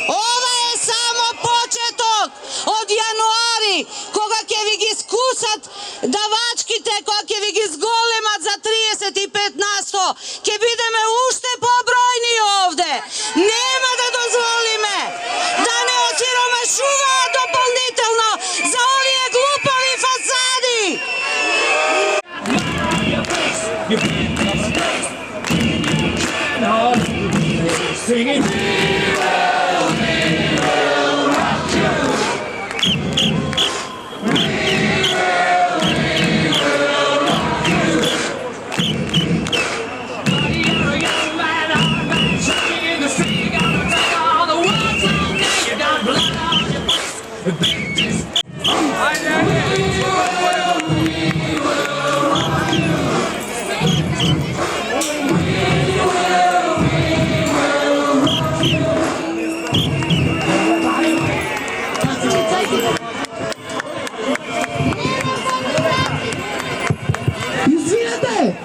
Ова е само почеток од јануари, кога ќе ви ги скусат давачките, кога ќе ви ги зголемат за 35%, ќе бидеме уште побројни овде. Нема да дозволиме да не осиромашуваат дополнително за овие глупови фасади. Singing. Извинете,